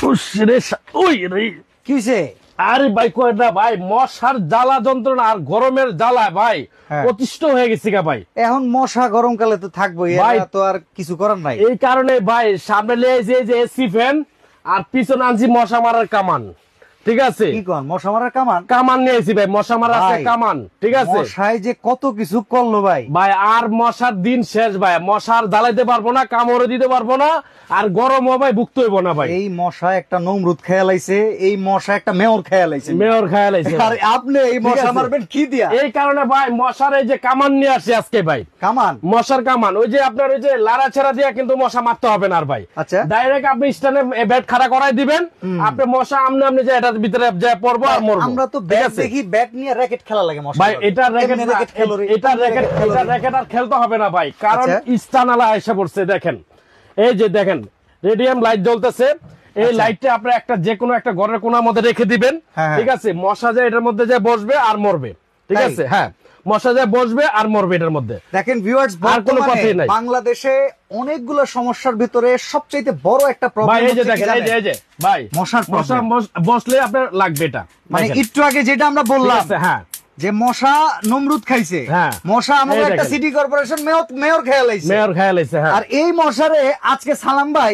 ওই রে কি হইছে? আরে ভাই কয় না ভাই, মশার জ্বালা যন্ত্রণা আর গরমের জ্বালা ভাই অতিষ্ঠ হয়ে গেছি গা ভাই। এখন মশা গরমকালে তো থাকবোই, ভাই তো আর কিছু করার নাই। এই কারণে ভাই সামনে লেগেছে যে এসি ফ্যান আর পিছনে আনছি মশা মারার কামান। ঠিক আছে, কি কোন মশা মারার কামান? কামান নিয়েছি ভাই, মশা মারার আছে কামান। ঠিক আছে, মশাই যে কত কিছু করলো ভাই। ভাই আর মশার দিন শেষ ভাই, মশার জ্বালাইতে পারবো না, কামড়ে দিতে পারবো না, আর গরম ভাই ভুগতে হইব না ভাই। এই মশা একটা নমরুদ খেয়ালাইছে, এই মশা একটা মেয়র খেয়ালাইছে, মেয়র খেয়ালাইছে। আর আপনি এই মশা মারবেন কি দিয়া? এই কারণে ভাই মশার এই যে কামান নিয়ে আসছি আজকে ভাই। কামান? মশার কামান, ওই যে আপনার ওই যে লাড়া ছেড়া দিয়া কিন্তু মশা মারতে হবে না আর ভাই। আচ্ছা, ডাইরেক্ট আপনি স্ট্যান্ডে বেড খাড়া করাই দিবেন, আপনি মশা আমনে যে এটার ভিতরে যা পড়বো আর মরবো। আমরা তো ব্যাট দেখি, ব্যাট নিয়ে র্যাকেট খেলা লাগে মশা ভাই। এটা র্যাকেট আর খেলতে হবে না ভাই, কারণ স্টানালা এসে পড়ছে। দেখেন এই যে দেখেন রেডিয়াম লাইট জ্বলতেছে, এই লাইটটা আপনি একটা যে কোনো একটা ঘরের কোণার মধ্যে রেখে দিবেন। ঠিক আছে, মশা যায় এটার মধ্যে যে বসবে আর মরবে। ঠিক আছে, হ্যাঁ মশা যায় বসবে আর মরবে এটার মধ্যে। দেখেন ভিউয়ার্স, বর্তমানে বাংলাদেশে অনেকগুলো সমস্যার ভিতরে সবচেয়ে বড় একটা প্রবলেম ভাই এই যে দেখেন, এই যে ভাই মশা বসলে আপনার লাগবে এটা। মানে একটু আগে যেটা আমরা বললাম, হ্যাঁ যে মশা নমরুদ খাইছে, মশা আমাদের একটা সিটি কর্পোরেশন মেয়র খেয়ালাইছে, আর এই মশারে আজকে সালাম ভাই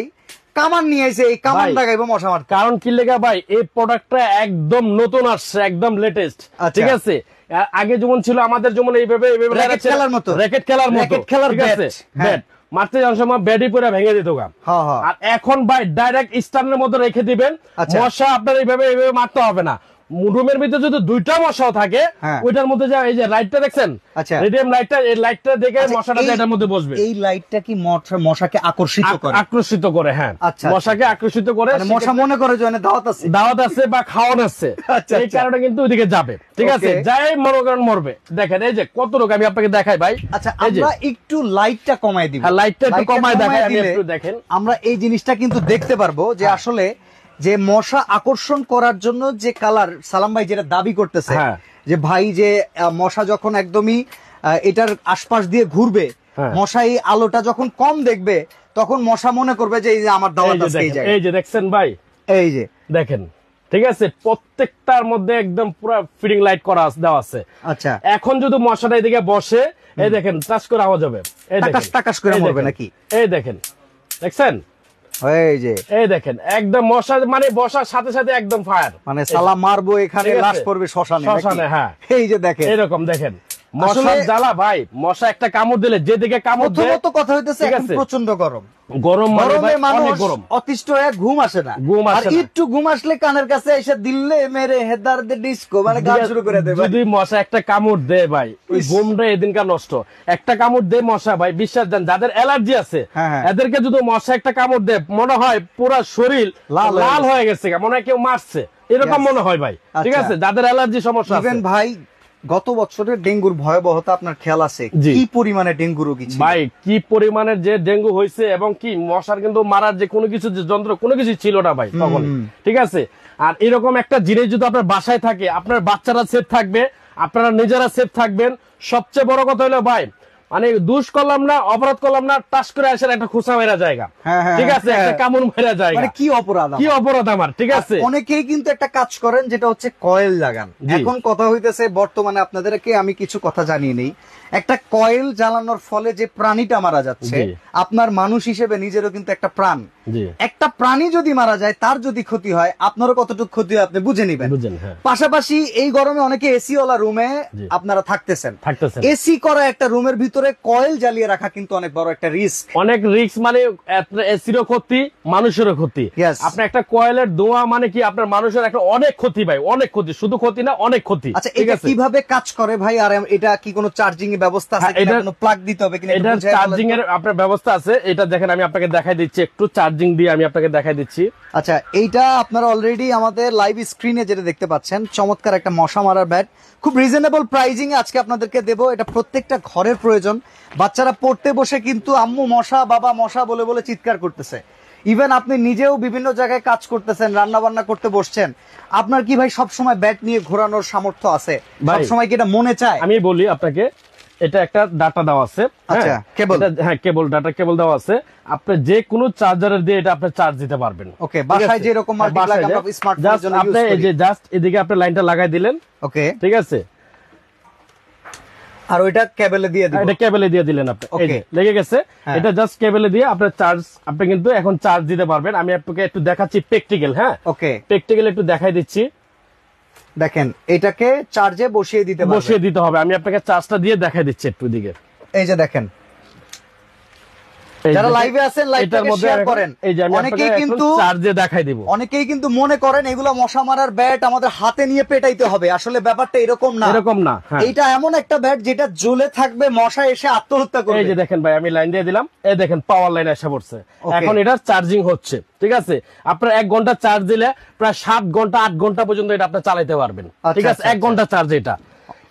কামান নিয়ে এসে এই কামান লাগাইবো মশা মারতে। কারণ কি লেগা ভাই, এই প্রোডাক্টটা একদম নতুন আসছে, একদম লেটেস্ট। ঠিক আছে, আগে যেমন ছিল আমাদের যেমন এইভাবে র্যাকেট খেলার মতো ব্যাট মারতে যাওয়ার সময় ব্যাডি পুরো ভেঙে দিত গা। আর এখন ভাই ডাইরেক্ট স্ট্যান্ডের মধ্যে রেখে দিবেন, মশা আপনার এইভাবে মারতে হবে না। রুমের ভিতরে যদি দুইটা মশাও থাকে, ওইটার মধ্যে যা এই যে লাইটটা দেখছেন, রেডিয়াম লাইটটা, এই লাইটটা দেখে মশাটা এটার মধ্যে বসবে। এই লাইটটা কি মশাকে আকর্ষিত করে? হ্যাঁ, মশাকে আকর্ষিত করে। মশা মনে করে যে দাওয়াত আছে বা খাওয়ান আছে, এই কারণে কিন্তু ওইদিকে যাবে। ঠিক আছে, যাই মনে করেন মরবে। দেখেন এই যে কত রোগ আমি আপনাকে দেখাই ভাই। আচ্ছা, আমরা একটু লাইটটা কমাই দিব। লাইটটা একটু কমাই দেখাই আমি একটু, দেখেন আমরা এই জিনিসটা কিন্তু দেখতে পারবো যে আসলে যে মশা আকর্ষণ করার জন্য যে কালার সালাম ভাই যেটা দাবি করতেছে, যে ভাই যে মশা যখন একদমই এটার আশপাশ দিয়ে ঘুরবে, মশা এই আলোটা যখন কম দেখবে, তখন মশা মনে করবে যে এই যে আমার দাওয়াত আছে। এই যে দেখছেন ভাই, এই যে দেখেন, ঠিক আছে, প্রত্যেকটার মধ্যে একদম পুরো ফিডিং লাইট করা দেওয়া আছে। আচ্ছা, এখন যদি মশাটা এদিকে বসে, এই দেখেন টাচ করে আওয়াজ হবে, এই দেখেন টাকাস করে মরবে নাকি? এই দেখেন, দেখছেন এই দেখেন একদম মশা মানে বসার সাথে সাথে একদম ফায়ার, মানে সালা মারবো এখানে লাশ পড়বে শ্মশানে। হ্যাঁ, এই যে দেখেন এরকম দেখেন মশার জ্বালা ভাই। মশা একটা কামড় দিলে যেদিকে কামড় দেয়, তো কথা হইতেছে এখন প্রচন্ড গরম, গরমে মানুষ অতিষ্ঠ হয়ে ঘুম আসে না। আর একটু ঘুম আসলে কানের কাছে এসে দিল্লে মেরে হেদার দে ডিস্কো মানে গান শুরু করে দেবে। যদি মশা একটা কামড় দেয় ভাই, ওই ঘুমটা এদিনকার নষ্ট। একটা কামড় দেয় মশা ভাই, বিশ্বাস দেন যাদের অ্যালার্জি আছে এদেরকে যদি মশা একটা কামড় দেয়, মনে হয় পুরো শরীর লাল হয়ে গেছে, মনে হয় কেউ মারছে, এরকম মনে হয় ভাই। ঠিক আছে, যাদের অ্যালার্জি সমস্যা আছে। ভাই গত বছরের ডেঙ্গুর ভয়াবহতা আপনার খেয়াল আছে? কি পরিমাণে ডেঙ্গু রোগী ছিল ভাই, কি পরিমাণের যে ডেঙ্গু হয়েছে, এবং কি মশার কিন্তু মারার যে কোনো কিছু যন্ত্র কোনো কিছু ছিল না ভাই তখন। ঠিক আছে, আর এরকম একটা জিনিস যদি আপনার বাসায় থাকে, আপনার বাচ্চারা সেফ থাকবে, আপনারা নিজেরা সেফ থাকবেন। সবচেয়ে বড় কথা হলো ভাই, মানে দোষ করলাম না, অপরাধ করলাম না, টাচ করে আসার একটা খোসা মেরা জায়গা। ঠিক আছে, একটা কামড় মেরা জায়গা, মানে কি অপরাধ আমার। ঠিক আছে, অনেকেই কিন্তু একটা কাজ করেন যেটা হচ্ছে কয়েল লাগান। এখন কথা হইতেছে বর্তমানে আপনাদেরকে আমি কিছু কথা জানিয়ে নেই, একটা কয়েল জ্বালানোর ফলে যে প্রাণীটা মারা যাচ্ছে, আপনার মানুষ হিসেবে নিজেরও কিন্তু একটা প্রাণ। একটা প্রাণী যদি মারা যায়, তার যদি ক্ষতি হয়, আপনারও কতটুকু ক্ষতি হয় আপনি বুঝে নিবেন। পাশাপাশি এই গরমে অনেকে এসি ওয়ালা রুমে আপনারা থাকতেছেন। এসি করা একটা রুমের ভিতরে কয়েল জ্বালিয়ে রাখা কিন্তু অনেক বড় একটা রিস্ক। অনেক রিস্ক, মানে এসিরও ক্ষতি, মানুষেরও ক্ষতি। আপনার একটা কয়েলের ধোঁয়া মানে কি আপনার মানুষের একটা অনেক ক্ষতি ভাই, অনেক ক্ষতি, শুধু ক্ষতি না অনেক ক্ষতি। আচ্ছা, এটা কিভাবে কাজ করে ভাই? আর এটা কি কোনো চার্জিং এর ব্যবস্থা আছে কিনা, কোনো প্লাগ দিতে হবে কিনা? এটা চার্জিং এর আপনার ব্যবস্থা আছে। এটা দেখেন আমি আপনাকে দেখাই দিচ্ছি, একটু চার্জিং দিয়ে আমি আপনাকে দেখাই দিচ্ছি। আচ্ছা, এইটা আপনারা অলরেডি আমাদের লাইভ স্ক্রিনে যেটা দেখতে পাচ্ছেন, চমৎকার একটা মশা মারার ব্যাট, খুব রিজনেবল প্রাইজিং এ আজকে আপনাদেরকে দেবো। এটা প্রত্যেকটা ঘরের প্রয়োজন। বাচ্চারা পড়তে বসে কিন্তু আম্মু মশা, বাবা মশা বলে বলে চিৎকার করতেছে। ইভেন আপনি নিজেও বিভিন্ন জায়গায় কাজ করতেছেন, রান্না বান্না করতে বসছেন, আপনার কি ভাই সবসময় ব্যাট নিয়ে ঘোরানোর সামর্থ্য আছে? সবসময় কি এটা মনে চায়? আমি বলি আপনাকে, এটা একটা ডাটা দেওয়া আছে। আচ্ছা, কেবল। হ্যাঁ, কেবল, ডাটা কেবল দেওয়া আছে। আপনি যে কোনো চার্জারের দিয়ে এটা আপনি চার্জ দিতে পারবেন। ওকে, বাসায় যে রকম মাল্টি প্লাগ আমরা স্মার্টফোনের জন্য ইউজ আপনি করি, এই যে জাস্ট এদিকে আপনি লাইনটা লাগাই দিলেন। ওকে, ঠিক আছে, আর ওইটা কেবলে দিয়ে দিবেন। এটা কেবলে দিয়ে দিলেন আপনি, এই যে লেগে গেছে। এটা জাস্ট কেবলে দিয়ে আপনার চার্জ, আপনি কিন্তু এখন চার্জ দিতে পারবেন। আমি আপনাকে একটু দেখাচ্ছি প্র্যাকটিক্যাল। হ্যাঁ, ওকে, প্র্যাকটিক্যাল একটু দেখাই দিচ্ছি। দেখেন, এটাকে চার্জে বসিয়ে দিতে পারবেন। বসিয়ে দিতে হবে। আমি আপনাকে চার্জটা দিয়ে দেখাই দিচ্ছি একটু দিকে। এই যে দেখেন, যারা লাইভে আছেন লাইভটাকে শেয়ার করেন। এই যে আমি অনেকেই কিন্তু চার্জে দেখাই দিব। অনেকেই কিন্তু মনে করেন এগুলো মশা মারার ব্যাট আমাদের হাতে নিয়ে পেটাইতে হবে, আসলে ব্যাপারটা এরকম না, এরকম না। এইটা এমন একটা ব্যাট যেটা জ্বলে থাকবে, মশা এসে আত্মহত্যা করবে। এই যে দেখেন ভাই, আমি লাইন দিয়ে দিলাম, এই দেখেন পাওয়ার লাইন এসে পড়ছে। এখন এটা চার্জিং হচ্ছে। ঠিক আছে, আপনার 1 ঘন্টা চার্জ দিলে প্রায় 7 ঘন্টা 8 ঘন্টা পর্যন্ত এটা আপনি চালাতে পারবেন। ঠিক আছে, 1 ঘন্টা চার্জ এটা,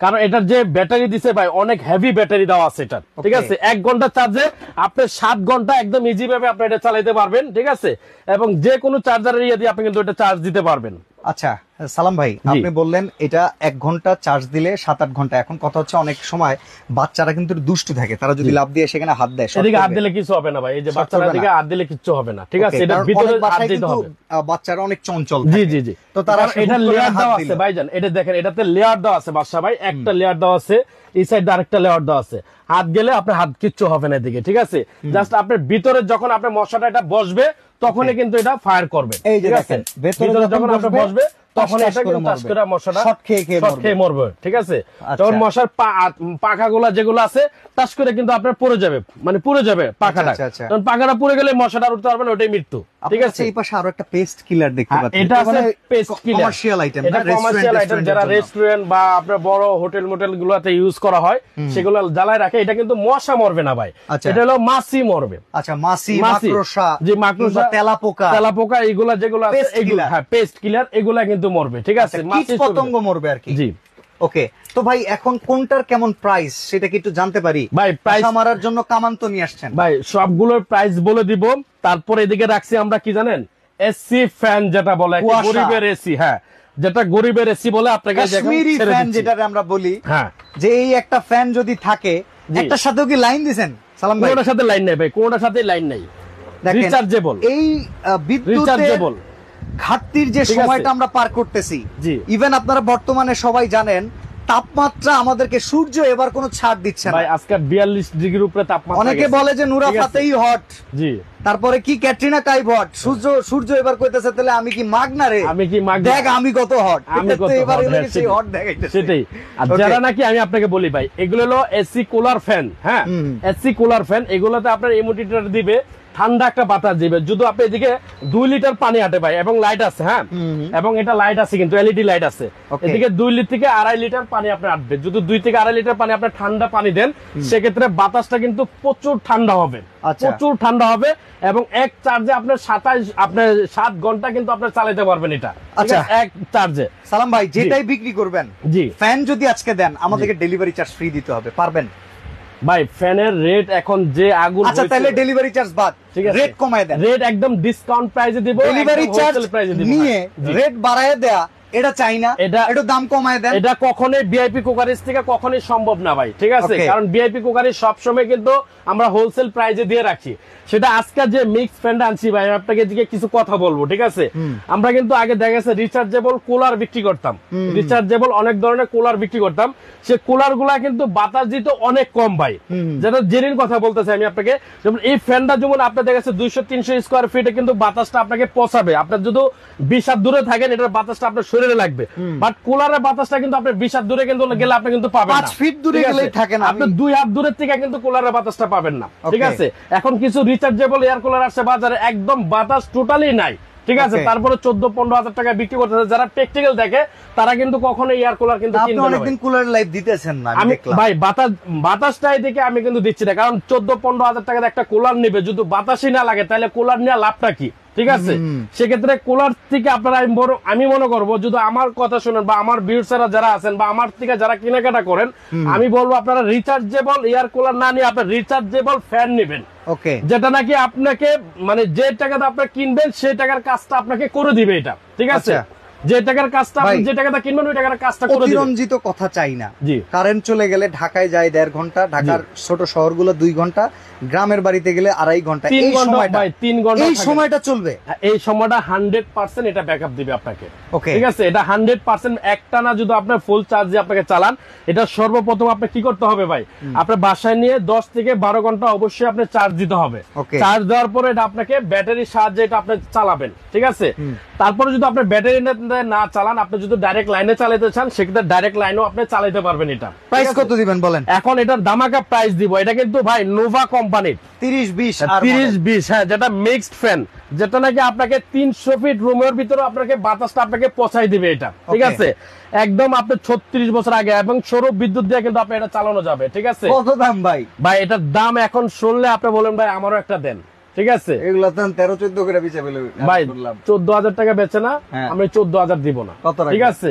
কারণ এটার যে ব্যাটারি দিছে ভাই, অনেক হেভি ব্যাটারি দেওয়া আছে এটা। ঠিক আছে, 1 ঘন্টা চার্জে আপনি 7 ঘন্টা একদম ইজি ভাবে আপনি এটা চালাতে পারবেন। ঠিক আছে, এবং যে কোনো চার্জারের ইয়ে দিয়ে আপনি কিন্তু এটা চার্জ দিতে পারবেন। আচ্ছা সালাম ভাই, আপনি বললেন এটা 1 ঘন্টা চার্জ দিলে 7-8 ঘন্টা। এখন কথা হচ্ছে অনেক সময় বাচ্চারা কিন্তু দুষ্টু থাকে, তারা যদি লাফ দিয়ে সেখানে হাত দেয়, এদিকে হাত দিলে কিছু হবে না ভাই। এই যে বাচ্চারা দিকে হাত দিলে কিছু হবে না। ঠিক আছে, এটা ভিতরে হাত দিতে হবে। বাচ্চারা অনেক চঞ্চল। জি জি জি, তো তারা এটা লেয়ার দেওয়া আছে ভাইজান। এটা দেখেন, এটাতে লেয়ার দেওয়া আছে বাদশা ভাই। একটা লেয়ার দেওয়া আছে, এই সাইডে আরেকটা লেয়ার দেওয়া আছে। হাত গেলে আপনার হাত কিচ্ছু হবে না এদিকে। ঠিক আছে, জাস্ট আপনার ভিতরে যখন আপনার মশাটা এটা বসবে তখনই কিন্তু এটা ফায়ার করবে। এই যে দেখেন, ভিতরে যখন আপনার বসবে তখন এটা কিন্তু টাচ করে মশাটা শর্ট খেয়ে মরবে। ঠিক আছে, তখন মশার পাখাগুলা যেগুলো আছে টাচ করে কিন্তু আপনার পড়ে যাবে, মানে পুড়ে যাবে পাখাটা। তখন পাখাটা পুড়ে গেলে মশাটা উঠতে পারবে না, ওটাই মৃত্যু। ঠিক আছে, এই পাশে আরো একটা পেস্ট কিলার দেখতে পাচ্ছি। এটা আছে পেস্ট কিলার, কমার্শিয়াল আইটেম। এটা কমার্শিয়াল আইটেম, যারা রেস্টুরেন্ট বা আপনার বড় হোটেল মোটেল গুলোতে ইউজ করা হয় সেগুলো জ্বালায় রাখে। এটা কিন্তু মশা মরবে না ভাই, এটা হলো মাছি মরবে। আচ্ছা, মাছি, মাকড়সা, জি মাকড়সা, তেলাপোকা এগুলা যেগুলো আছে এগুলো, হ্যাঁ পেস্ট কিলার, এগুলা কিন্তু মরবে। ঠিক আছে, মাছি পতঙ্গ মরবে আর কি। জি, ওকে। তো ভাই এখন কোনটার কেমন প্রাইস সেটা কি একটু জানতে পারি? ভাই প্রাইস মারার জন্য কামান তো নিয়ে আসছেন ভাই, সবগুলোর প্রাইস বলে দিব। তারপর এদিকে রাখছি আমরা কি জানেন, এসি ফ্যান, যেটা বলে গরিবের এসি। হ্যাঁ, যেটা গরিবের এসি বলে আপনাকে, কাশ্মীরি ফ্যান যেটা আমরা বলি। হ্যাঁ, যে এই একটা ফ্যান যদি থাকে, একটার সাথেও কি লাইন দিবেন সালাম ভাই? কোনটার সাথে লাইন নাই ভাই, কোনটার সাথে লাইন নাই। রিচার্জেবল, এই বিদ্যুতের ঘাটতির যে সময়টা আমরা পার করতেছি, ইভেন আপনারা বর্তমানে সবাই জানেন তাপমাত্রা আমাদেরকে, সূর্য এবার কোনো ছাড় দিচ্ছে না ভাই। আজকে 42 ডিগ্রির উপরে তাপমাত্রা। অনেকে বলে যে নুরা ফাতেহি হট, জি, তারপরে কি ক্যাটরিনা কাইফ হট। সূর্য এবার কইতেছে তাহলে আমি কি মাগ না রে, আমি কি মাগ, দেখ আমি কত হট, আমি কত এবার সেই হট দেখাইতেছে। সেটাই। আর যারা নাকি, আমি আপনাকে বলি ভাই, এগুলো হলো এসি কুলার ফ্যান। হ্যাঁ, এসি কুলার ফ্যান, এগুলোতে আপনার ইমিডিয়েটর দিবে, ঠান্ডা একটা বাতাস দিবে। যদি আপনি এদিকে 2 লিটার পানি আটে ভাই, এবং লাইট আছে। হ্যাঁ, এবং এটা লাইট আছে কিন্তু এলইডি লাইট আছে। এদিকে 2 লিটার থেকে 2.5 লিটার পানি আপনি আটবে। যদি 2 থেকে 2.5 লিটার পানি আপনি ঠান্ডা পানি দেন, সেক্ষেত্রে বাতাসটা কিন্তু প্রচুর ঠান্ডা হবে, প্রচুর ঠান্ডা হবে। এবং এক চার্জে আপনার 7 ঘন্টা কিন্তু আপনার চালাতে পারবেন এটা। আচ্ছা, এক চার্জে। সালাম ভাই, যেটাই বিক্রি করবেন, জি, ফ্যান যদি আজকে দেন, আমাদেরকে ডেলিভারি চার্জ ফ্রি দিতে হবে, পারবেন ভাই? ফ্যানের রেট এখন যে আগুন। আচ্ছা, তাহলে ডেলিভারি চার্জ বাদ, ঠিক আছে, রেট কমায় দেন। রেট একদম ডিসকাউন্ট প্রাইসে দিব, ডেলিভারি চার্জ নিয়ে রেট বাড়ায় দেয়া এটা চাই না, এটা একটু দাম কমায় দেন। এটা কখনোই ভিআইপি কুকারিজ থেকে কখনোই সম্ভব না ভাই। ঠিক আছে, কারণ ভিআইপি কুকারিজ সবসময় কিন্তু আমরা হোলসেল প্রাইসে দিয়ে রাখি। সেটা আজকে যে মিক্স ফ্যানটা আনছি ভাই, আপনাকে দিকে কিছু কথা বলবো। ঠিক আছে, আমরা কিন্তু আগে দেখা গেছে রিচার্জেবল কুলার বিক্রি করতাম, রিচার্জেবল অনেক ধরনের কুলার বিক্রি করতাম। সে কুলার গুলা কিন্তু বাতাস দিত অনেক কম ভাই। যেটা জেরিন কথা বলতেছে আমি আপনাকে, যেমন এই ফ্যানটা যেমন আপনার দেখা গেছে 200-300 স্কোয়ার ফিটে কিন্তু বাতাসটা আপনাকে পচাবে। আপনার যদি 20 হাত দূরে থাকেন, এটার বাতাসটা আপনার শরীরে লাগবে। বাট কুলারের বাতাসটা কিন্তু আপনি 20 হাত দূরে কিন্তু গেলে আপনি কিন্তু পাবেন না, 5 ফিট দূরে গেলেই থাকে না, আপনি 2 হাত দূরের থেকে কিন্তু কুলারের বাতাসটা পাবেন না। ঠিক আছে, এখন কিছু রিচার্জেবল এয়ার কুলার আসছে বাজারে, একদম বাতাস টোটালি নাই। ঠিক আছে, তারপরে 14-15 হাজার টাকা বিক্রি করতেছে। যারা প্র্যাকটিক্যাল দেখে তারা কিন্তু কখনো এয়ার কুলার কিন্তু কিনবে না। অনেকদিন কুলার লাইভ দিতেছেন না, আমি ভাই বাতাসটাই দেখে আমি কিন্তু দিচ্ছি না, কারণ 14-15 হাজার টাকার একটা কুলার নেবে, যদি বাতাসই না লাগে তাহলে কুলার নেওয়া লাভটা কি? ঠিক আছে, সেক্ষেত্রে কুলার থেকে আপনারা, আমি মনে করবো, যদি আমার কথা শুনেন বা আমার ভিউয়ার্সরা যারা আছেন বা আমার থেকে যারা কেনাকাটা করেন, আমি বলবো আপনারা রিচার্জেবল এয়ার কুলার না নিয়ে আপনার রিচার্জেবল ফ্যান নেবেন। ওকে, যেটা নাকি আপনাকে, মানে যে টাকাতে আপনারা কিনবেন সেই টাকার কাজটা আপনাকে করে দিবে এটা। ঠিক আছে, যে টাকার কাজটা আপনি ভাই, যে টাকাটা কিনবেন ওই টাকার কাজটা করে দিবেন। অতিরঞ্জিত কথা চাই না। জি। কারেন্ট চলে গেলে ঢাকায় যায় 1.5 ঘন্টা, ঢাকার ছোট শহরগুলো 2 ঘন্টা, গ্রামের বাড়িতে গেলে 2.5 ঘন্টা। 3 এই ঘন্টা সময়টা ভাই 3 ঘন্টা এই থাকে। সময়টা চলবে। এই সময়টা 100% এটা ব্যাকআপ দিবে আপনাকে। ওকে। ঠিক আছে, এটা 100% একটানা যদি আপনার ফুল চার্জ দিয়ে আপনাকে চালান, এটা সর্বপ্রথম আপনি কি করতে হবে ভাই, আপনার বাসায় নিয়ে 10 থেকে 12 ঘন্টা অবশ্যই আপনি চার্জ দিতে হবে। ওকে। চার্জ দেওয়ার পরে এটা আপনাকে ব্যাটারির সাহায্যে এটা আপনি চালাবেন। ঠিক আছে, তারপরে যদি আপনি ব্যাটারি না চালান, আপনি যদি ডাইরেক্ট লাইনে চালাতে চান, সেক্ষেত্রে ডাইরেক্ট লাইনেও আপনি চালাতে পারবেন। এটা প্রাইস কত দিবেন বলেন? এখন এটার দামাকা প্রাইস দিব। এটা কিন্তু ভাই নোভা কোম্পানির 30-20 30-20, হ্যাঁ, যেটা মিক্সড ফ্যান, যেটা নাকি আপনাকে 300 ফিট রুমের ভিতরে আপনাকে বাতাসটা আপনাকে পৌঁছাই দিবে এটা। ঠিক Okay. আছে, একদম আপনার 36 বছর আগে, এবং সৌর বিদ্যুৎ দিয়ে কিন্তু আপনি এটা চালানো যাবে। ঠিক আছে কত দাম ভাই? ভাই, এটার দাম এখন শুনলে আপনি বলেন ভাই আমারও একটা দেন। ঠিক আছে এগুলো তো 13-14 করে বেচে ফেলে ভাই, বললাম। 14,000 টাকা বেচে না, হ্যাঁ। আমি 14,000 দিব না। কত রাখবেন? ঠিক আছে,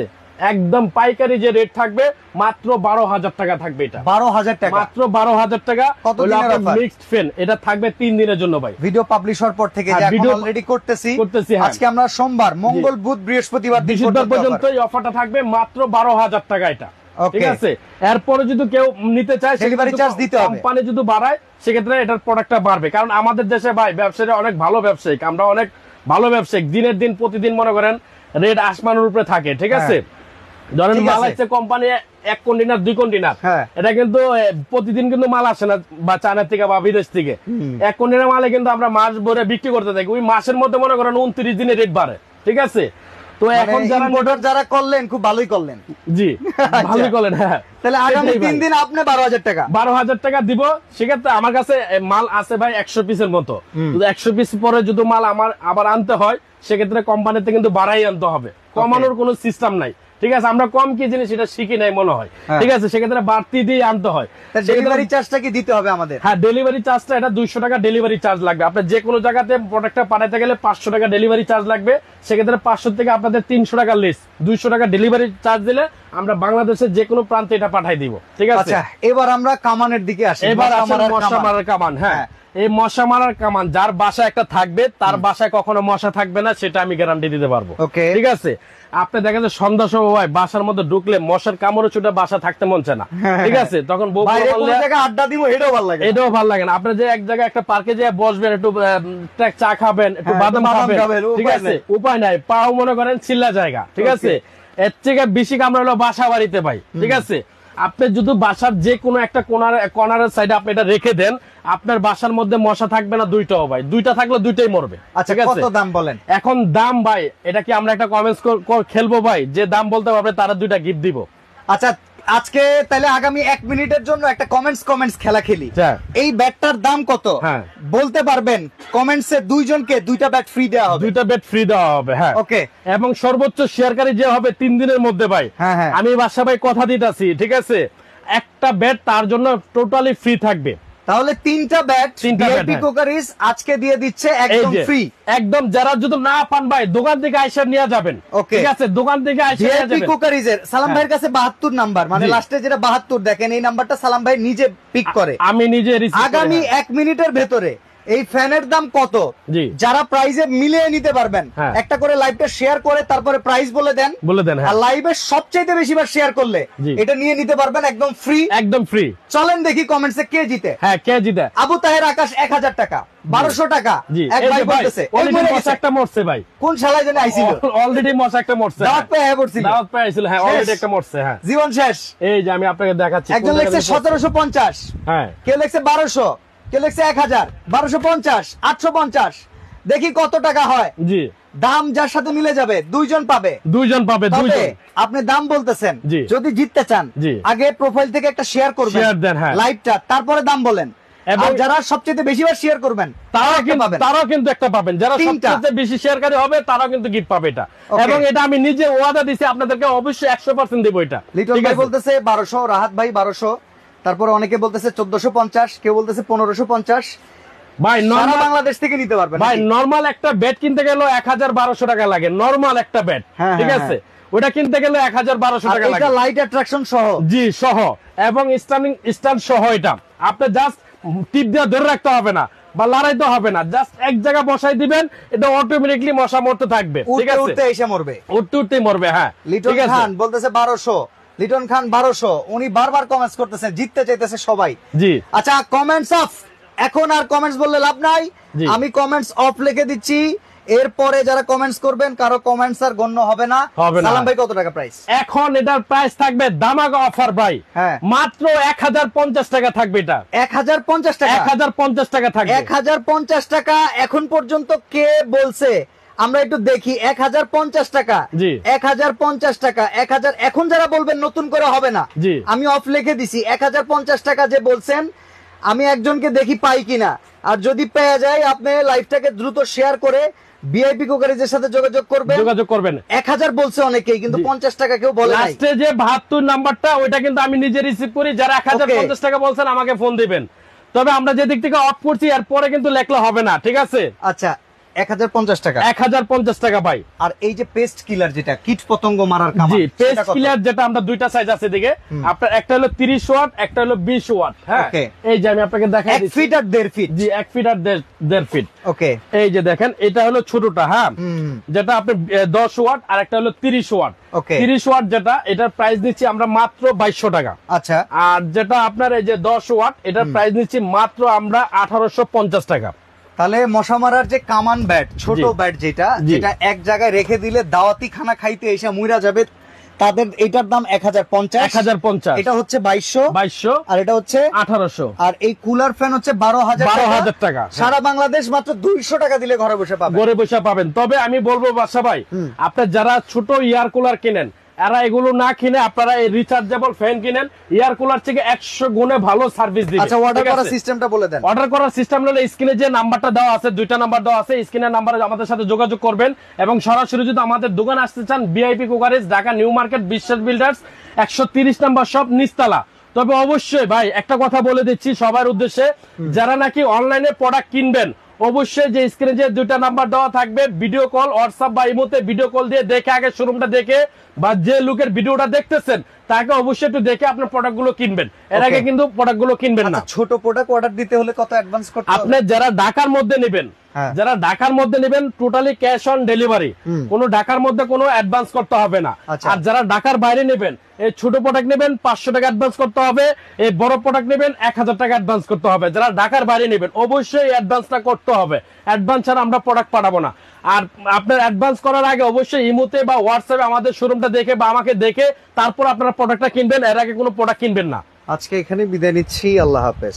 একদম পাইকারি যে রেট থাকবে মাত্র 12,000 টাকা থাকবে। এটা 12,000 টাকা মাত্র 12,000 টাকা। কত দিনের offer? মিক্সড ফ্যান, এটা থাকবে 3 দিনের জন্য ভাই। ভিডিও পাবলিশ হওয়ার পর থেকে হ্যাঁ, যে এখন ভিডিও অলরেডি করতেছি, হ্যাঁ। আজকে আমরা সোমবার, মঙ্গল, বুধ, বৃহস্পতিবার দিন বৃহস্পতিবার পর্যন্ত এই অফারটা থাকবে মাত্র 12,000 টাকা এটা। Okay. ঠিক আছে, এরপরে যদি কেউ নিতে চায়, Delivery charge দিতে হবে। কোম্পানি যদি বাড়ায়, সেক্ষেত্রে এটার প্রোডাক্টটা বাড়বে। কারণ আমাদের দেশে ভাই ব্যবসায়ীরা অনেক ভালো ব্যবসায়িক, আমরা অনেক ভালো ব্যবসায়িক, দিনের দিন প্রতিদিন মনে করেন রেট আসমানের উপরে থাকে। ঠিক আছে, ধরেন ঠিক মাল আছে। আসছে কোম্পানি 1 কন্টেনার 2 কন্টেনার, হ্যাঁ। এটা কিন্তু প্রতিদিন কিন্তু মাল আসে না, বা চায়না থেকে বা বিদেশ থেকে। 1 কন্টেনার মালে কিন্তু আমরা মাস ভরে বিক্রি করতে থাকি, ওই মাসের মধ্যে মনে করেন 29 দিনে রেট বাড়ে। ঠিক আছে, তো এখন যারা ইম্পোর্টার যারা করলেন খুব ভালোই করলেন। জি ভালো করলেন, হ্যাঁ। তাহলে আগামী সেটাই 3 ভাই। দিন আপনি 12,000 টাকা 12,000 টাকা দিব। সেক্ষেত্রে আমার কাছে মাল আছে ভাই 100 পিসের মতো। 100 পিস পরে যদি মাল আমার আবার আনতে হয়, সেক্ষেত্রে কোম্পানিতে কিন্তু বাড়াই আনতে হবে, কমানোর কোনো সিস্টেম নাই। ঠিক আছে, আমরা কম কি জিনিস এটা শিখি নাই মনে হয়। হ্যাঁ। ঠিক আছে, সেক্ষেত্রে বাড়তি দিয়ে আনতে হয়। ডেলিভারি চার্জটা কি দিতে হবে আমাদের? হ্যাঁ, ডেলিভারি চার্জটা এটা 200 টাকা ডেলিভারি চার্জ লাগবে। আপনার যে কোনো জায়গাতে প্রোডাক্টটা পাঠাতে গেলে 500 টাকা ডেলিভারি চার্জ লাগবে। সেক্ষেত্রে 500 থেকে আপনাদের 300 টাকা লেস, 200 টাকা ডেলিভারি চার্জ দিলে আমরা বাংলাদেশের যে কোনো প্রান্তে এটা পাঠাই দিব। ঠিক আছে, আচ্ছা, এবার আমরা কামানের দিকে আসি। এবার মশা আসেন মারার মশা কামান। মারার কামান। হ্যাঁ, হ্যাঁ। এই মশা মারার কামান যার বাসায় একটা থাকবে, তার বাসায় কখনো মশা থাকবে না, সেটা আমি গ্যারান্টি দিতে পারবো। ওকে। ঠিক আছে, আপনি দেখেন যে সন্ধ্যা সময় বাসার মধ্যে ঢুকলে মশার কামড়ে ছুটে বাসা থাকতে মন চায় না। ঠিক আছে, তখন বউ বাইরে বললে কোনো জায়গায় আড্ডা দিব, এটাও ভালো লাগে। এটাও ভালো লাগে না। আপনি যে এক জায়গায় একটা পার্কে যেয়ে বসবেন, একটু চা খাবেন, একটু হ্যাঁ, বাদাম একটু বাদাম খাবেন, খাবেন, ঠিক উপায় আছে, নাই। উপায় নাই, পাও মনে করেন চিল্লা জায়গা। ঠিক Okay. আছে, এর থেকে বেশি কামড়া হলো বাসা বাড়িতে ভাই। ঠিক আছে, আপনি যদি বাসার যে কোনো একটা কর্নারের সাইডে আপনি এটা রেখে দেন, আপনার বাসার মধ্যে মশা থাকবে না দুইটাও ভাই, দুইটা থাকলে দুইটাই মরবে। আচ্ছা, ঠিক আছে, কত দাম বলেন? এখন দাম ভাই, এটা কি আমরা একটা কমেন্টস খেলবো ভাই, যে দাম বলতে পারবে তারা দুইটা গিফট দিব। আচ্ছা, আজকে তাহলে আগামী 1 মিনিটের জন্য একটা কমেন্টস খেলা খেলি। হ্যাঁ। এই ব্যাটটার দাম কত হ্যাঁ। বলতে পারবেন? কমেন্টসে 2 জনকে 2টা ব্যাট ফ্রি দেওয়া হবে। দুইটা বেড ফ্রি দেওয়া হবে। হ্যাঁ, ওকে। এবং সর্বোচ্চ শেয়ারকারী যে হবে 3 দিনের মধ্যে ভাই। হ্যাঁ, হ্যাঁ। আমি বাসা ভাই কথা দিতেছি। ঠিক আছে, একটা বেড তার জন্য টোটালি ফ্রি থাকবে। তাহলে 3টা ব্যাট তিনটা bat, ভিআইপি হ্যাঁ। কুকারিজ আজকে দিয়ে দিচ্ছে এই একদম যে, ফ্রি। একদম, যারা যদি না পান ভাই দোকান থেকে আইসা নিয়ে যাবেন। Okay. ঠিক আছে, দোকান থেকে আইসা নিয়ে ভিআইপি যাবেন। কুকারিজের সালাম হ্যাঁ। ভাইয়ের কাছে 72 নাম্বার, মানে জি। লাস্টে যেটা 72 দেখেন, এই নাম্বারটা সালাম ভাই নিজে পিক করে। আমি নিজে receive করি, আগামী হ্যাঁ। 1 মিনিটের ভেতরে এই ফ্যানের দাম কত, জি। যারা প্রাইজে মিলিয়ে নিতে পারবেন, হ্যাঁ। একটা করে লাইভটা শেয়ার করে তারপরে প্রাইস বলে দেন। বলে দেন। আর হ্যাঁ, লাইভে সবচেয়ে বেশিবার শেয়ার করলে জি। এটা নিয়ে নিতে পারবেন একদম ফ্রি। একদম ফ্রি। চলেন দেখি কমেন্টসে কে জিতে। হ্যাঁ, কে জিতে? আবু তাহের আকাশ 1000 টাকা, 1200 টাকা। জি, এক এই ভাই যে ভাই, বলতেছে এই already মরে মশা গেছে। একটা মরছে ভাই। কোন শালায় জানি আইছিল, অলরেডি মশা একটা মরছে। দাওয়াত পেয়ে হ্যাঁ পড়ছিল, দাওয়াত পাইছিল। হ্যাঁ, শেষ। অলরেডি একটা মরছে। হ্যাঁ, জীবন শেষ। এই যে আমি আপনাকে দেখাচ্ছি। একজন কোন লেখছে জায়গায় পড়ছে। 1750, হ্যাঁ, কেউ লেখছে 1200, কেউ লেখছে 1000, 1250, 850। দেখি কত টাকা হয়। জি, দাম যার সাথে মিলে যাবে 2 জন পাবে। 2 জন পাবে। তবে 2 জন আপনি দাম বলতেছেন, জি। যদি জিততে চান জি। আগে প্রোফাইল থেকে একটা শেয়ার করবেন, Share দেন, হ্যাঁ। লাইভটা, তারপরে দাম বলেন। এবং আর যারা সবচেয়ে বেশিবার শেয়ার করবেন তারাও কিন্তু একটা পাবেন। যারা 3টা। সবচেয়ে বেশি শেয়ারকারী হবে তারাও কিন্তু গিফট পাবে এটা। Okay. এবং এটা আমি নিজে ওয়াদা দিছি আপনাদেরকে, অবশ্যই 100% দেব এটা। লিটল ঠিক ভাই আছে? বলতেছে 1200, রাহাত ভাই 1200, তারপরে অনেকে বলতেছে 1450, কেউ বলতেছে 1550। ভাই সারা নরমাল, বাংলাদেশ থেকে নিতে পারবেন ভাই নাকি? নরমাল একটা বেড কিনতে গেলে 1200 টাকা লাগে, নরমাল একটা বেড। হ্যাঁ, ঠিক হ্যাঁ, আছে, ওটা কিনতে গেলে 1200 আর টাকা এটা লাগে। লাইট অ্যাট্রাকশন সহ। জি, সহ, এবং স্ট্যান্ড সহ। এটা আপনি জাস্ট টিপ দিয়ে ধরে রাখতে হবে না, বা লড়াইতে হবে না, জাস্ট এক জায়গায় বসাই দিবেন, এটা অটোমেটিকলি মশা মরতে থাকবে। ঠিক উঠতে আছে, উঠতে এসে মরবে, উঠতে উঠতেই মরবে। হ্যাঁ, লিটন ঠিক আছে। খান বলতেছে 1200, লিটন খান 1200, উনি বারবার কমেন্টস করতেছেন, জিততে চাইতেছে সবাই। জি, আচ্ছা, কমেন্টস অফ, এখন আর কমেন্টস বললে লাভ নাই, জি। আমি কমেন্টস অফ লিখে দিচ্ছি। এরপরে যারা কমেন্টস করবেন কারো কমেন্টস আর গণ্য হবে না। হবে না। সালাম ভাই, কত টাকা প্রাইস? এখন এটার প্রাইস থাকবে দামাগা অফার ভাই, হ্যাঁ। মাত্র 1050 টাকা থাকবে। এটা 1050 টাকা, 1050 টাকা থাকবে। 1050 টাকা। এখন পর্যন্ত কে বলছে? আমরা একটু দেখি। 1050 টাকা, জি। 1050 টাকা, 1000। এখন যারা বলবেন নতুন করে হবে না, জি। আমি অফ লিখে দিছি। 1050 টাকা যে বলছেন, আমি একজনকে দেখি পাই কিনা, আর যদি পেয়ে যায় আপনি লাইভটাকে দ্রুত শেয়ার করে ভিআইপি কুকারিজের সাথে যোগাযোগ করবেন। যোগাযোগ করবেন। 1000 বলছে অনেকেই, কিন্তু 50 টাকা কেউ বলে নাই। লাস্টে যে 72 নাম্বারটা, ওইটা কিন্তু আমি নিজে রিসিভ করি। যারা 1050 টাকা বলছেন আমাকে ফোন দিবেন। তবে আমরা যে দিক থেকে অফ করছি, এর পরে কিন্তু লেখলে হবে না। ঠিক আছে, আচ্ছা, 1050 টাকা। 1050 টাকা ভাই। আর এই যে পেস্ট কিলার, যেটা কীট পতঙ্গ মারার কামান, জি, সেটা পেস্ট কত? ক্লিয়ার, যেটা আমরা দুইটা সাইজ আছে দিকে, আপনার একটা হলো 30 ওয়াট, একটা হলো 20 ওয়াট। হ্যাঁ, Okay. এই যে আমি আপনাকে দেখাই 1 দিচ্ছি। ফিট আর 1.5 ফিট। জি, 1 ফিট আর 1.5 ফিট। ওকে, এই যে দেখেন, এটা হলো ছোটটা। হ্যাঁ, হুম। যেটা আপনি 10 ওয়াট, আর একটা হলো 30 ওয়াট। Okay. 30 ওয়াট যেটা, এটার প্রাইস দিচ্ছি আমরা মাত্র 2200 টাকা। আচ্ছা, আর যেটা আপনার এই যে 10 ওয়াট, এটার প্রাইস নিচ্ছি মাত্র আমরা 1850 টাকা। তাহলে মশা মারার যে কামান ব্যাট, ছোট জি। ব্যাট যেটা, জি। যেটা এক জায়গায় রেখে দিলে দাওয়াতি খানা খাইতে এসে মুইরা যাবে, তাদের এটার দাম 1050। 1050, এটা হচ্ছে 2200, 2200, আর এটা হচ্ছে 1800। আর এই কুলার ফ্যান হচ্ছে 12,000 টাকা। সারা বাংলাদেশ মাত্র 200 টাকা দিলে ঘরে বসে পাবে। গড়ে বসে পাবেন। তবে আমি বলবো বাদশা ভাই, আপনার যারা ছোট এয়ার কুলার কিনেন, এরা এগুলো না কিনে আপনারা এই রিচার্জেবল ফ্যান কিনেন। এয়ার কুলার থেকে 100 গুণে ভালো সার্ভিস দিবে। আচ্ছা, অর্ডার করার সিস্টেমটা বলে দেন। অর্ডার করার সিস্টেম হলো, স্ক্রিনে যে নাম্বারটা দেওয়া আছে, দুইটা নাম্বার দেওয়া আছে, স্ক্রিনের নাম্বারে আমাদের সাথে যোগাযোগ করবেন। এবং সরাসরি যদি আমাদের দোকান আসতে চান, VIP cookeries, Dhaka new market, বিশ্বাস বিল্ডার্স, 130 নাম্বার শপ, নিচতলা। তবে অবশ্যই ভাই একটা কথা বলে দিচ্ছি সবার উদ্দেশ্যে, যারা নাকি অনলাইনে প্রোডাক্ট কিনবেন, অবশ্যই যে স্ক্রিনে যে দুইটা নাম্বার দেওয়া থাকবে, ভিডিও কল, হোয়াটসঅ্যাপ বা ইমোতে ভিডিও কল দিয়ে দেখে, আগে শোরুমটা দেখে বা যে লোকের ভিডিওটা দেখতেছেন তাকে অবশ্যই একটু দেখে আপনার প্রোডাক্ট গুলো কিনবেন। এর আগে কিন্তু প্রোডাক্ট গুলো কিনবেন না। আচ্ছা, ছোট প্রোডাক্ট অর্ডার দিতে হলে কত অ্যাডভান্স করতে হবে? আপনি যারা ঢাকার মধ্যে নেবেন, হ্যাঁ। যারা ঢাকার মধ্যে নেবেন, টোটালি ক্যাশ অন ডেলিভারি, কোনো ঢাকার মধ্যে কোনো অ্যাডভান্স করতে হবে না। আচ্ছা। আর যারা ঢাকার বাইরে নেবেন, এই ছোট প্রোডাক্ট নেবেন 500 টাকা অ্যাডভান্স করতে হবে, এই বড় প্রোডাক্ট নেবেন 1000 টাকা অ্যাডভান্স করতে হবে। যারা ঢাকার বাইরে নেবেন অবশ্যই অ্যাডভান্সটা করতে হবে, অ্যাডভান্স ছাড়া আমরা প্রোডাক্ট পাঠাবো না। আর আপনার অ্যাডভান্স করার আগে অবশ্যই ইমোতে বা হোয়াটসঅ্যাপে আমাদের শোরুমটা দেখে বা আমাকে দেখে তারপর আপনারা প্রোডাক্টটা কিনবেন, এর আগে কোনো প্রোডাক্ট কিনবেন না। আজকে এখানে বিদায় নিচ্ছি, আল্লাহ হাফেজ।